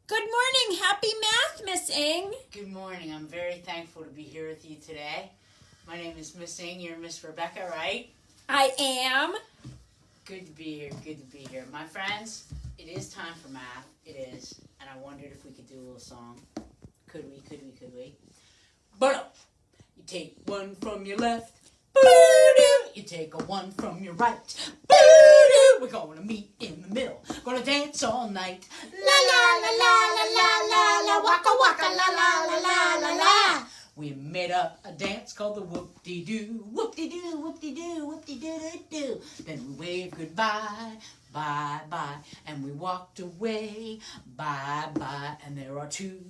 Good morning. Happy math, Miss Ing. Good morning. I'm very thankful to be here with you today. My name is Miss Ing. You're Miss Rebecca, right? I am. Good to be here. Good to be here. My friends, it is time for math. It is. And I wondered if we could do a little song. Could we? But you take one from your left. Boo-doo. You take a one from your right. Boo-doo. We're gonna meet in the middle. Gonna dance all night. La la la la la la la la waka waka la la la la la la. We made up a dance called the whoop-de-doo. Whoop-de-doo, whoop-de-doo, whoop-de-doo-doo-doo. Then we waved goodbye, bye-bye, and we walked away, bye-bye. And there are two,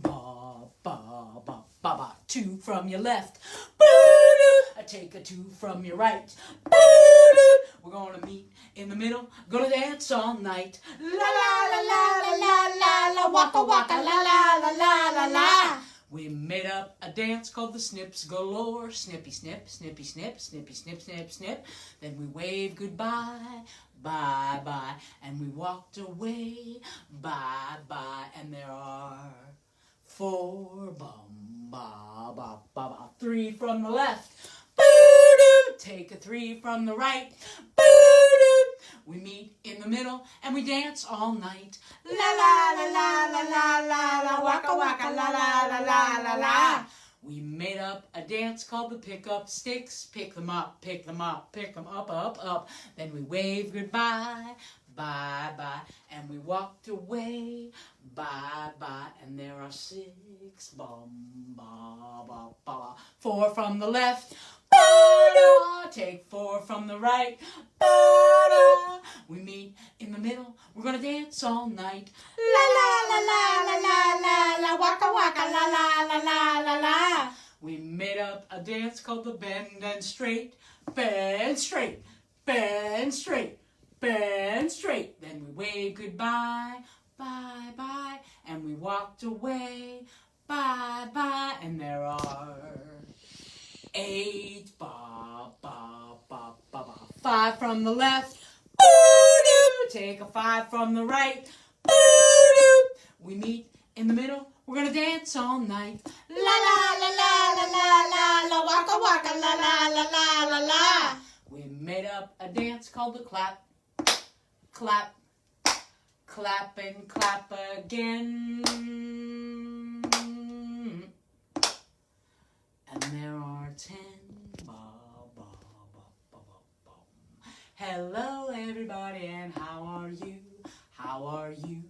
ba-ba-ba-ba-ba, two from your left. Boo-doo. I take a two from your right. Boo-doo. We're gonna meet in the middle, gonna dance all night. La la la la la la la la, waka waka la la la la la la. We made up a dance called the Snips Galore. Snippy snip, snippy snip, snippy snip, snip, snip. Then we waved goodbye, bye-bye, and we walked away, bye-bye. And there are four, bum-ba-ba-ba-ba, three from the left. Boo-doo. Take a three from the right. Boo-doo. We meet in the middle and we dance all night. La la la la la la la la waka waka la la la la la la. We made up a dance called the pick up sticks. Pick them up, pick them up, pick them up, up, up. Then we waved goodbye, bye-bye, and we walked away, bye-bye. And there are six, bum-ba-ba-ba, four from the left. Ba-da. Take four from the right. Ba-da. We meet in the middle. We're gonna dance all night. La la la la la la la la waka waka la la la la la la. We made up a dance called the bend and straight. Bend straight, bend straight, bend straight. Then we waved goodbye, bye bye, and we walked away, bye bye. And there are eight, ba, ba, ba, ba, ba. Five from the left, boo-doo. Take a five from the right, boo-doo. We meet in the middle, we're gonna dance all night. La la la la la la la la waka waka la la la la la la. We made up a dance called the clap, clap, clap and clap again. And there are 10. Ba, ba, ba, ba, ba, ba. Hello, everybody, and how are you? How are you?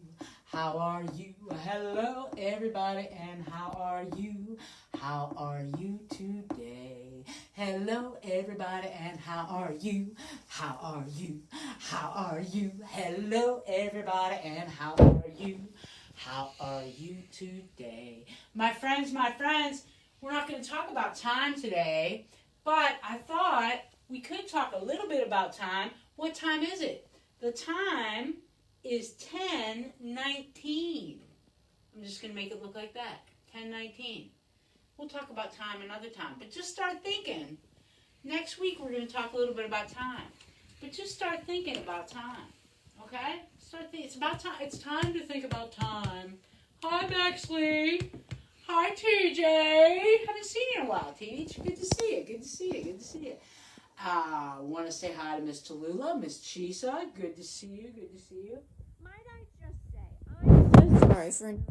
How are you? Hello, everybody, and how are you? How are you today? Hello, everybody, and how are you? How are you? How are you? Hello, everybody, and how are you? How are you today? My friends, we're not going to talk about time today, but I thought we could talk a little bit about time. What time is it? The time is 10:19. I'm just going to make it look like that. 10:19. We'll talk about time another time, but just start thinking. Next week we're going to talk a little bit about time, but just start thinking about time, okay? It's about time. It's time to think about time. Hi, Maxley. Hi, TJ. Haven't seen you in a while, TJ. Good to see you. Good to see you. Good to see you. I want to say hi to Miss Tallulah, Miss Chisa. Good to see you. Good to see you. Might I just say, I'm so sorry for interrupting.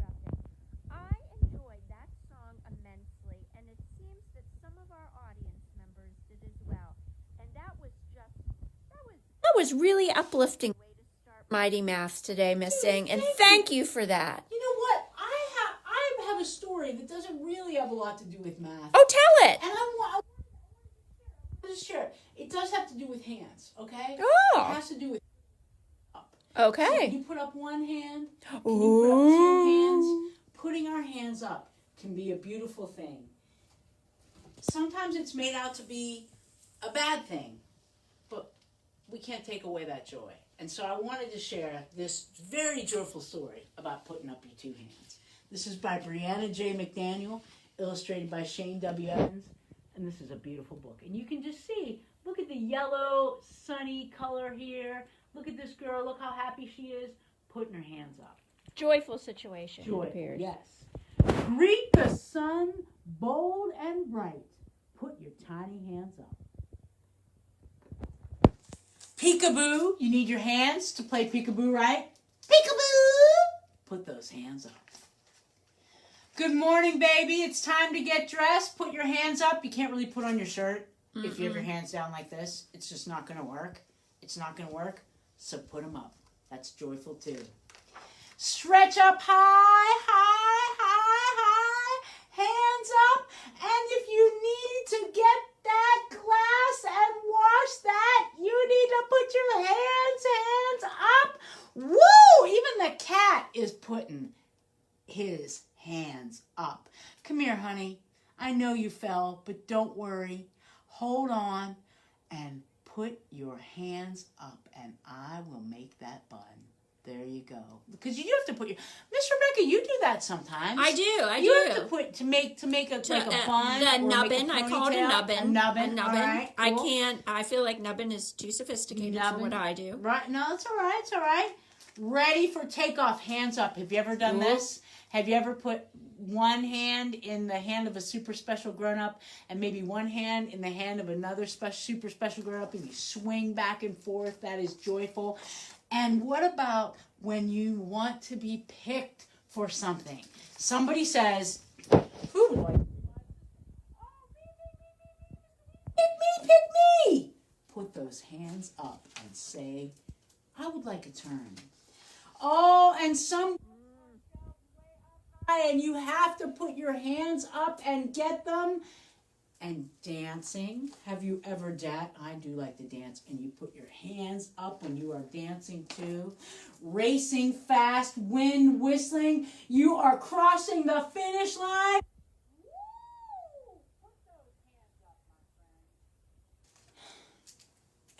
I enjoyed that song immensely, and it seems that some of our audience members did as well. And that was really uplifting way to start Mighty Maths today, Miss Ing, and thank you for that. You know what? I have a story that doesn't really have a lot to do with math. Oh, tell it! And I want to share. It does have to do with hands, okay? Oh. It has to do with up. Okay. So you put up one hand, can you put up two hands? Putting our hands up can be a beautiful thing. Sometimes it's made out to be a bad thing, but we can't take away that joy. And so I wanted to share this very joyful story about putting up your two hands. This is by Brianna J. McDaniel, illustrated by Shane W. Evans, and this is a beautiful book. And you can just see, look at the yellow, sunny color here. Look at this girl, look how happy she is, putting her hands up. joyful situation, Joy, it appears. yes. Greet the sun bold and bright. Put your tiny hands up. Peekaboo. You need your hands to play peekaboo, right? Peekaboo. Put those hands up. Good morning, baby. It's time to get dressed. Put your hands up. You can't really put on your shirt if you have your hands down like this. It's just not going to work. It's not going to work. So put them up. That's joyful too. Stretch up high, high, high, high. Hands up. And if you need to get that glass and wash that, you need to put your hands up. Woo! Even the cat is putting his hands up. Come here, honey. I know you fell, but don't worry. Hold on and put your hands up, and I will make that bun. There you go. Because you do have to put your Miss Rebecca, you do that sometimes. I do. You have to put to make a bun. The or nubbin. make a I call it a ponytail. nubbin. A nubbin. A All right, I cool. can't. I feel like nubbin is too sophisticated for Nubbin. what I do. Right? No, it's all right. It's all right. Ready for takeoff. Hands up. Have you ever done this? Have you ever put one hand in the hand of a super special grown-up and maybe one hand in the hand of another super special grown-up and you swing back and forth? That is joyful. And what about when you want to be picked for something? Somebody says, who would like to pick me? Put those hands up and say, I would like a turn. Oh, and and you have to put your hands up and get them. And dancing. Have you ever I do like to dance. And you put your hands up when you are dancing too. Racing fast, wind whistling. You are crossing the finish line. Woo! Put those hands up,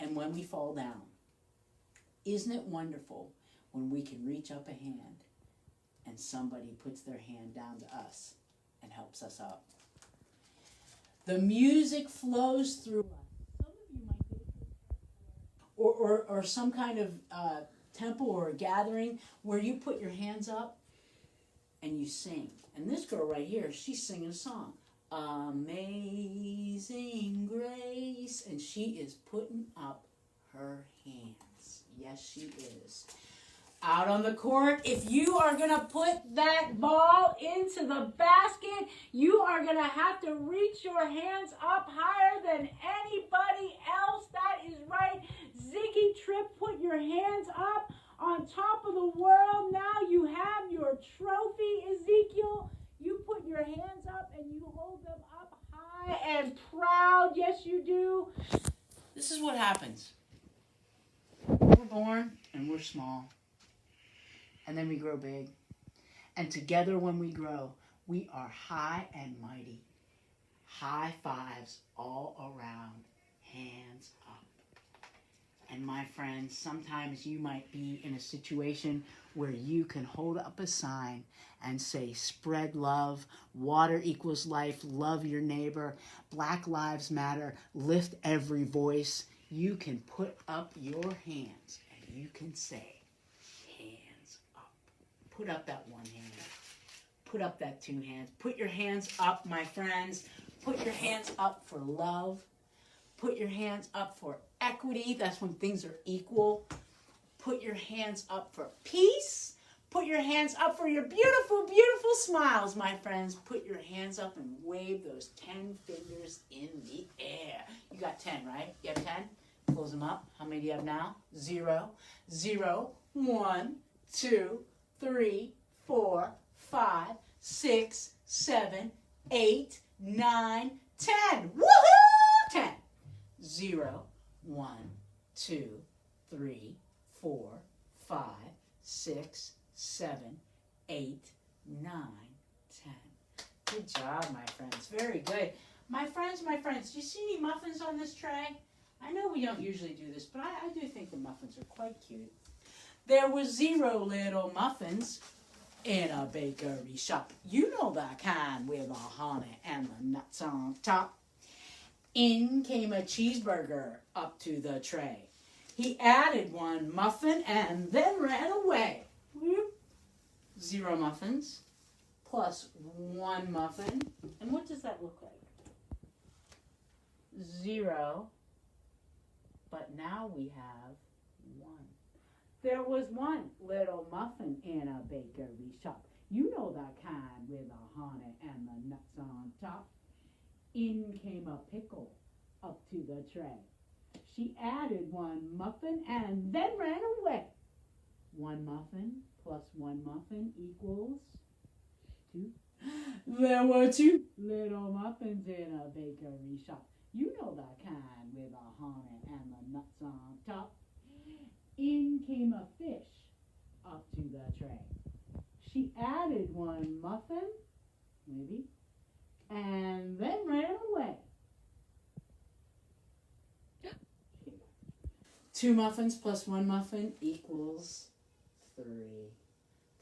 my friend. And when we fall down, isn't it wonderful when we can reach up a hand and somebody puts their hand down to us and helps us up? The music flows through us. Some of you might get it or some kind of temple or a gathering where you put your hands up and you sing. And this girl right here, she's singing a song. Amazing Grace. And she is putting up her hands. Yes, she is. Out on the court, if you are going to put that ball into the basket, you are going to have to reach your hands up higher than anybody else. That is right. Ziggy Trip, put your hands up on top of the world. Now you have your trophy, Ezekiel. You put your hands up and you hold them up high and proud. Yes, you do. This is what happens. We're born and we're small. And then we grow big. And together when we grow, we are high and mighty. High fives all around, hands up. And my friends, sometimes you might be in a situation where you can hold up a sign and say, spread love, water equals life, love your neighbor, Black Lives Matter, lift every voice. You can put up your hands and you can say, put up that one hand. Put up that two hands. Put your hands up, my friends. Put your hands up for love. Put your hands up for equity. That's when things are equal. Put your hands up for peace. Put your hands up for your beautiful, beautiful smiles, my friends. Put your hands up and wave those 10 fingers in the air. You got 10, right? You have 10? Close them up. How many do you have now? 0, 0, 1, 2, 3, 4, 5, 6, 7, 8, 9, 10. Woohoo! 10. 0, 1, 2, 3, 4, 5, 6, 7, 8, 9, 10. Good job, my friends. Very good. My friends, do you see any muffins on this tray? I know we don't usually do this, but I do think the muffins are quite cute. There were 0 little muffins in a bakery shop. You know the kind with the honey and the nuts on top. In came a cheeseburger up to the tray. He added 1 muffin and then ran away. Whoop, 0 muffins plus 1 muffin. And what does that look like? 0. But now we have 1. There was one little muffin in a bakery shop. You know the kind with the honey and the nuts on top. In came a pickle up to the tray. She added 1 muffin and then ran away. 1 muffin plus 1 muffin equals 2. There were 2 little muffins in a bakery shop. You know the kind with the honey and the nuts on top. In came a fish up to the tray. She added 1 muffin, maybe, and then ran away. 2 muffins plus 1 muffin equals 3.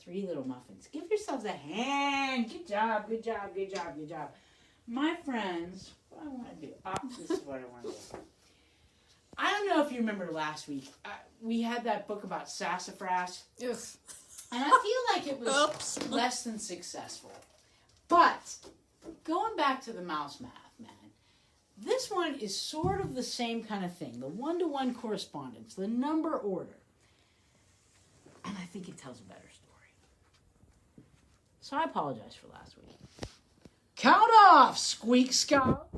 3 little muffins. Give yourselves a hand. Good job, good job, good job, good job. My friends, what I want to do. This is what I want to do. I don't know if you remember last week. We had that book about sassafras. Ugh. And I feel like it was less than successful. But going back to the mouse math, man, this one is sort of the same kind of thing. The one-to-one correspondence, the number order. And I think it tells a better story. So I apologize for last week. Count off, Squeak Scout.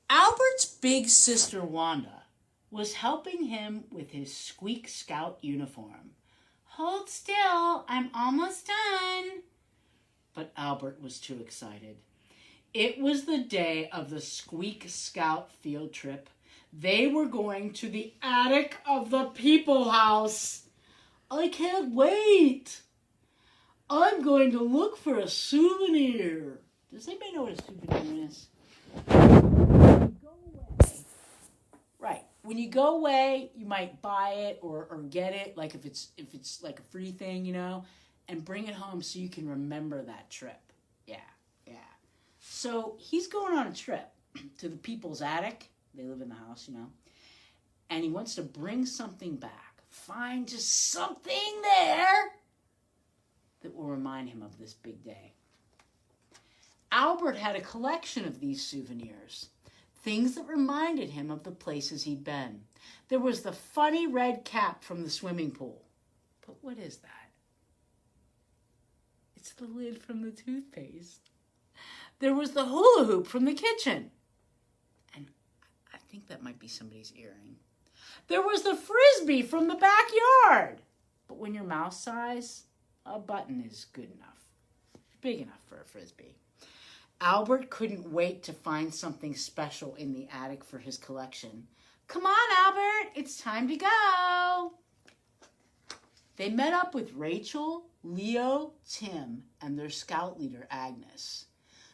Albert's big sister Wanda was helping him with his Squeak Scout uniform. Hold still, I'm almost done. But Albert was too excited. It was the day of the Squeak Scout field trip. They were going to the attic of the People House. I can't wait. I'm going to look for a souvenir. Does anybody know what a souvenir is? Right. When you go away, you might buy it or get it, like if it's like a free thing, you know, and bring it home so you can remember that trip. Yeah. So he's going on a trip to the people's attic. They live in the house, you know. And he wants to bring something back. Find just something there that will remind him of this big day. Albert had a collection of these souvenirs. Things that reminded him of the places he'd been. There was the funny red cap from the swimming pool. But what is that? It's the lid from the toothpaste. There was the hula hoop from the kitchen. And I think that might be somebody's earring. There was the frisbee from the backyard. But when you're mouse size, a button is good enough. Big enough for a frisbee. Albert couldn't wait to find something special in the attic for his collection. Come on, Albert, it's time to go. They met up with Rachel, Leo, Tim, and their scout leader, Agnes.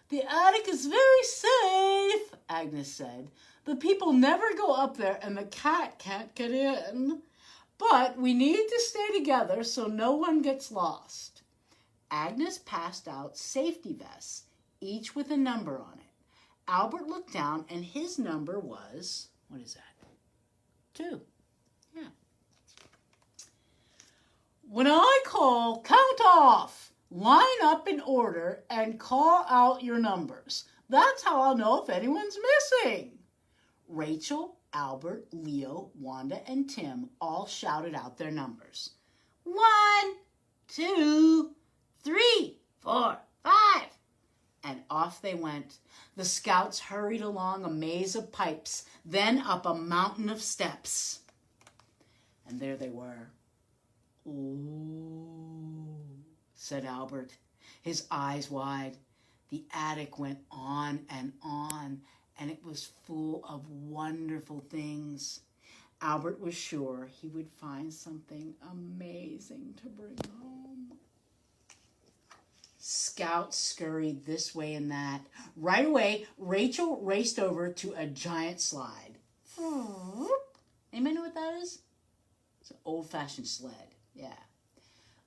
The attic is very safe, Agnes said. The people never go up there and the cat can't get in. But we need to stay together so no one gets lost. Agnes passed out safety vests, each with a number on it. Albert looked down and his number was, what is that? 2. Yeah. When I call, count off. Line up in order and call out your numbers. That's how I'll know if anyone's missing. Rachel, Albert, Leo, Wanda, and Tim all shouted out their numbers. 1, 2, 3, 4, 5. And off they went. The scouts hurried along a maze of pipes, then up a mountain of steps. And there they were. "Ooh," said Albert, his eyes wide. The attic went on, and it was full of wonderful things. Albert was sure he would find something amazing to bring home. Scouts scurried this way and that. Right away, Rachel raced over to a giant slide. Anybody know what that is? It's an old-fashioned sled. Yeah.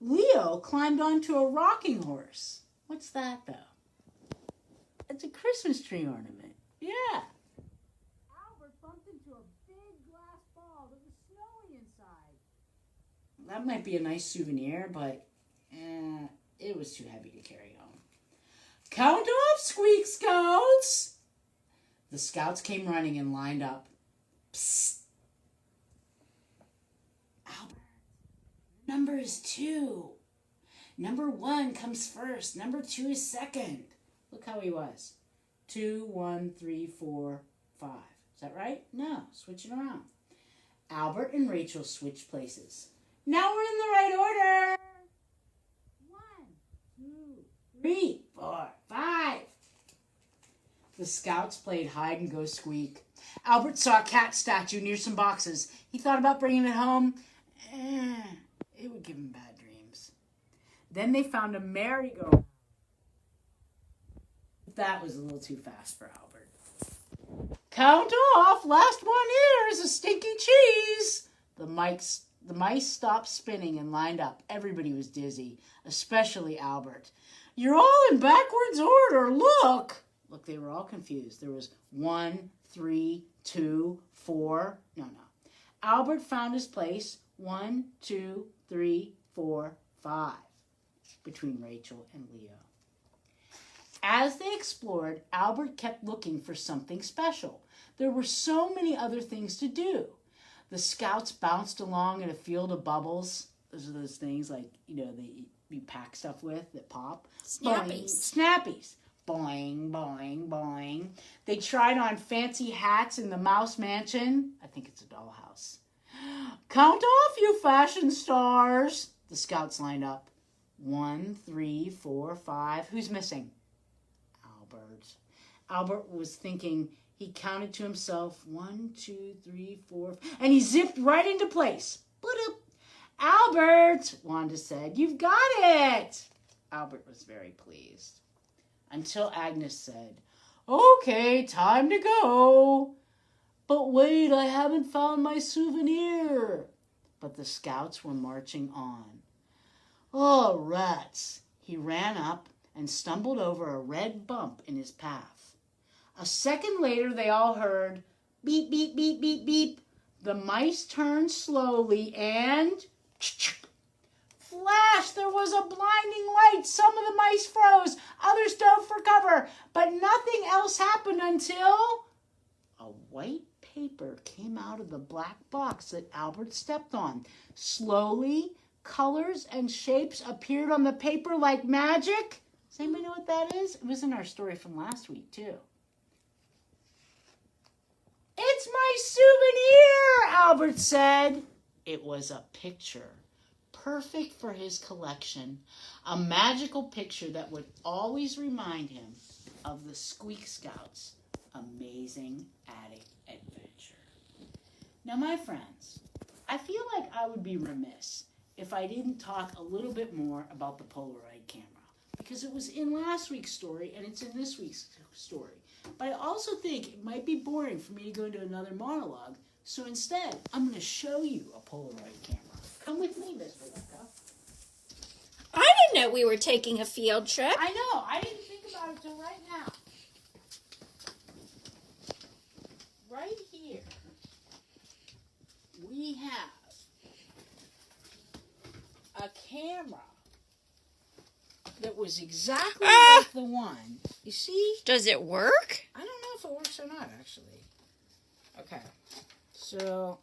Leo climbed onto a rocking horse. What's that, though? It's a Christmas tree ornament. Yeah. Albert bumped into a big glass ball that was snowy and That might be a nice souvenir, but it was too heavy to carry home. Count off, Squeak Scouts! The scouts came running and lined up. Psst. Albert, number is 2. Number 1 comes first. Number 2 is second. Look how he was. 2, 1, 3, 4, 5. Is that right? No, switch it around. Albert and Rachel switched places. Now we're in the right order. 1, 2, 3, 4, 5. The scouts played hide and go squeak. Albert saw a cat statue near some boxes. He thought about bringing it home. It would give him bad dreams. Then they found a merry-go-round. That was a little too fast for Albert. Count off! Last one here is a stinky cheese! The mice stopped spinning and lined up. Everybody was dizzy, especially Albert. You're all in backwards order, look! Look, they were all confused. There was 1, 3, 2, 4. No. Albert found his place. 1, 2, 3, 4, 5. Between Rachel and Leo. As they explored, Albert kept looking for something special. There were so many other things to do. The scouts bounced along in a field of bubbles. Those are those things like, you pack stuff with that pop. Snappies. Snappies. Boing, boing, boing. They tried on fancy hats in the Mouse Mansion. I think it's a dollhouse. Count off, you fashion stars. The scouts lined up. 1, 3, 4, 5. Who's missing? Albert. Albert was thinking. He counted to himself. 1, 2, 3, 4. And he zipped right into place. Boop. Albert, Wanda said, you've got it. Albert was very pleased. Until Agnes said, okay, time to go. But wait, I haven't found my souvenir. But the scouts were marching on. Oh, rats. He ran up and stumbled over a red bump in his path. A second later, they all heard beep, beep, beep, beep, beep. The mice turned slowly and... Flash! There was a blinding light. Some of the mice froze. Others dove for cover. But nothing else happened until... a white paper came out of the black box that Albert stepped on. Slowly, colors and shapes appeared on the paper like magic. Does anybody know what that is? It was in our story from last week, too. It's my souvenir, Albert said. It was a picture. Perfect for his collection. A magical picture that would always remind him of the Squeak Scouts' amazing attic adventure. Now, my friends, I feel like I would be remiss if I didn't talk a little bit more about the Polaroid camera, because it was in last week's story and it's in this week's story. But I also think it might be boring for me to go into another monologue, so instead, I'm going to show you a Polaroid camera. Come with me, Miss Rebecca. I didn't know we were taking a field trip. I know. I didn't think about it till right now. Right here, we have a camera that was exactly like the one. You see? Does it work? I don't know if it works or not, actually. Okay. So,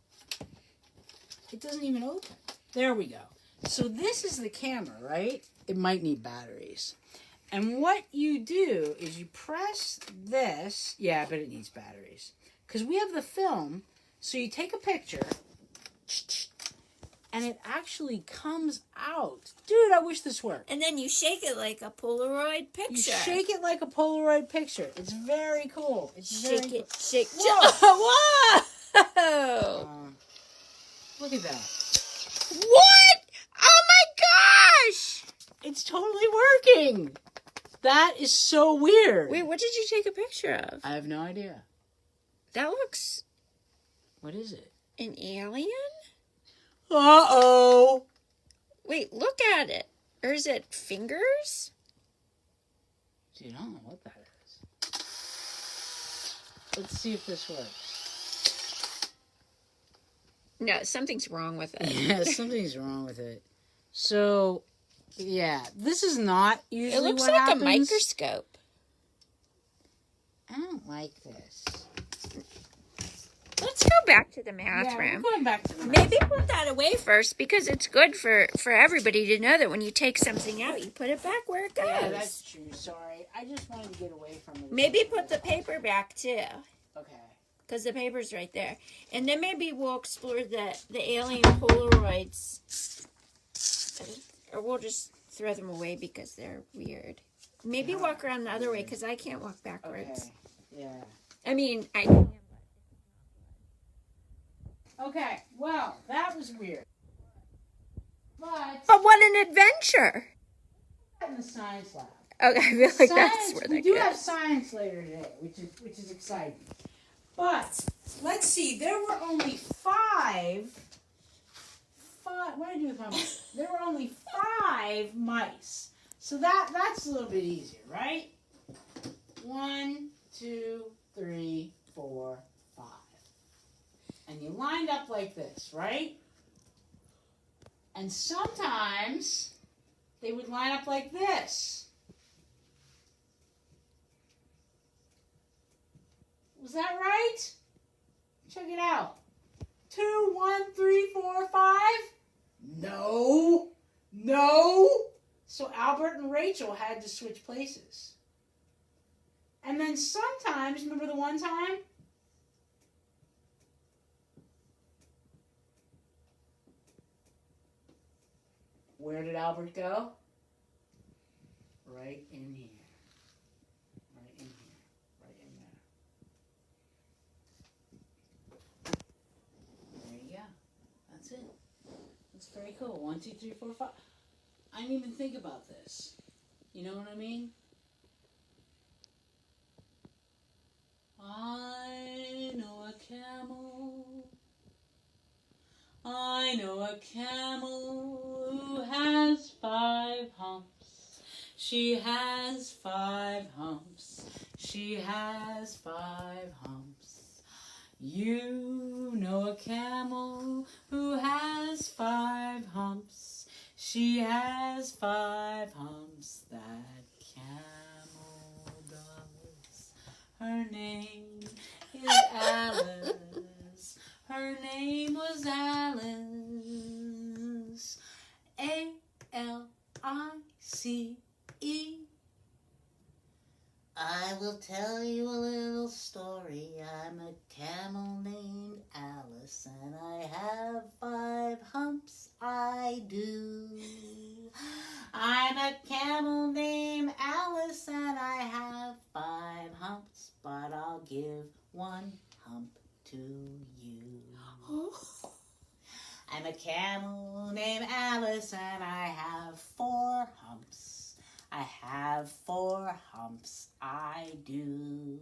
it doesn't even open. There we go. So this is the camera, right? It might need batteries. And what you do is you press this. Yeah, but it needs batteries. Because we have the film. So you take a picture. And it actually comes out. Dude, I wish this worked. And then you shake it like a Polaroid picture. You shake it like a Polaroid picture. It's very cool. It's very Shake it, cool. shake. Whoa. Whoa! Look at that. What? Oh my gosh! It's totally working. That is so weird. Wait, what did you take a picture of? I have no idea. That looks What is it? an alien? Uh-oh. Wait, look at it. Or is it fingers? Dude, I don't know what that is. Let's see if this works. No, something's wrong with it. Yeah, something's wrong with it. So, yeah, this is not It usually looks what like happens. a microscope. I don't like this. Let's go back to the Yeah, bathroom. we're going back to the Maybe put that away first because it's good for everybody to know that when you take something out, you put it back where it goes. Yeah, that's true. Sorry. I just wanted to get away from it. Maybe put the paper back too Okay. because the paper's right there. And then maybe we'll explore the alien Polaroids. Or we'll just throw them away because they're weird. Maybe walk around the other way because I can't walk backwards. Okay. Yeah. I mean, I can. Okay. Well, that was weird. But But what an adventure! in the science lab. Okay, I feel like that's Science, where we they do go. have science later today, which is exciting. But let's see, there were only five. What did I do with my mice? There were only 5 mice, so that's a little bit easier, right? 1, 2, 3, 4, 5, and you lined up like this, right? And sometimes they would line up like this. Was that right? Check it out. 2, 1, 3, 4, 5. No. So Albert and Rachel had to switch places. And then sometimes, remember the one time? Where did Albert go? Right in here. Right in here. Right in there. There you go. That's it. That's very cool. 1, 2, 3, 4, 5. I didn't even think about this. You know what I mean? I know a camel. I know a camel who has 5 humps. She has 5 humps. She has 5 humps. You know a camel who has 5 humps. She has 5 humps. That camel does. Her name is Alice. Her name was Alice. A-L-I-C-E. I will tell you a little story. I'm a camel named Alice, and I have 5 humps, I do. I'm a camel named Alice, and I have 5 humps, but I'll give 1 hump to you. I'm a camel named Alice, and I have 4 humps. I have 4 humps, I do.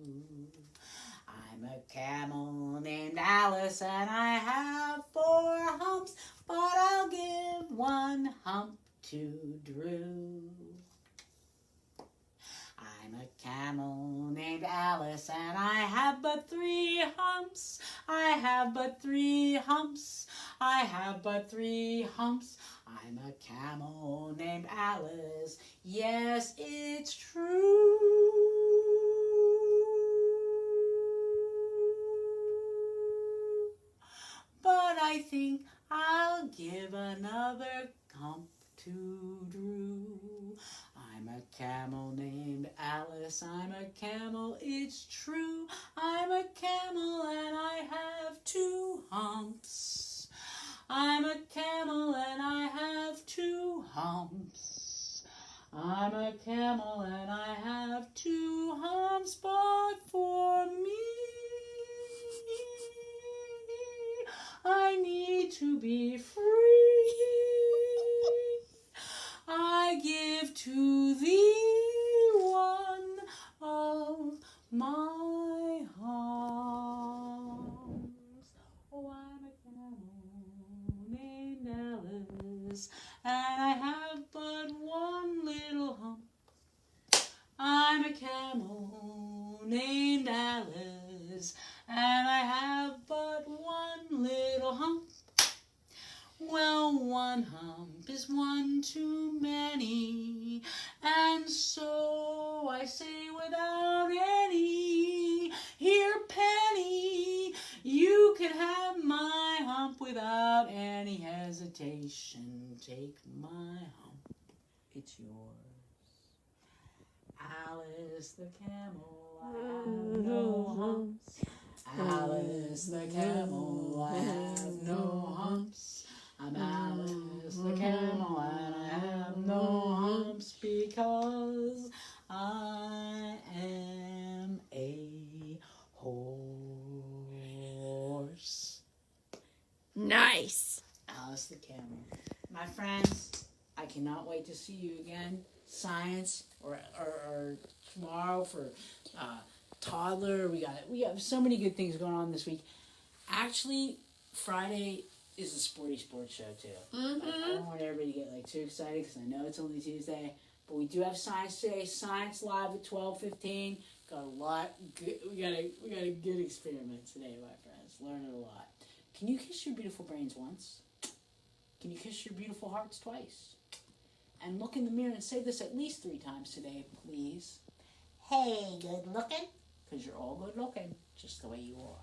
I'm a camel named Alice, and I have 4 humps, but I'll give 1 hump to Drew. I'm a camel named Alice, and I have but 3 humps. I have but 3 humps. I have but 3 humps. I'm a camel named Alice. Yes, it's true. But I think I'll give another hump to Drew. I'm a camel named Alice. I'm a camel, it's true. I'm a camel and I have 2 humps. I'm a camel and I have 2 humps. I'm a camel and I have 2 humps, but for me, I need to be free. I give to thee 1 of my humps. Oh, I'm a camel named Alice, and I have but 1 little hump. I'm a camel named Alice, and I have but 1 little hump. Well, one hump is one too many, and so I say without any. Here, Penny, you can have my hump without any hesitation. Take my hump, it's yours. Alice the camel, I have no humps. Alice the camel, I have no humps. I'm Alice the camel and I have no humps because I am a horse. Nice. Alice the camel. My friends, I cannot wait to see you again. Science or tomorrow for toddler. We have so many good things going on this week. Actually, Friday is a sports show too. Like, I don't want everybody to get too excited because I know it's only Tuesday, but we do have science today. Science live at 12:15. Got a lot. Good, we got a good experiment today, my friends. Learning a lot. Can you kiss your beautiful brains once? Can you kiss your beautiful hearts twice? And look in the mirror and say this at least 3 times today, please. Hey, good looking. Because you're all good looking, just the way you are.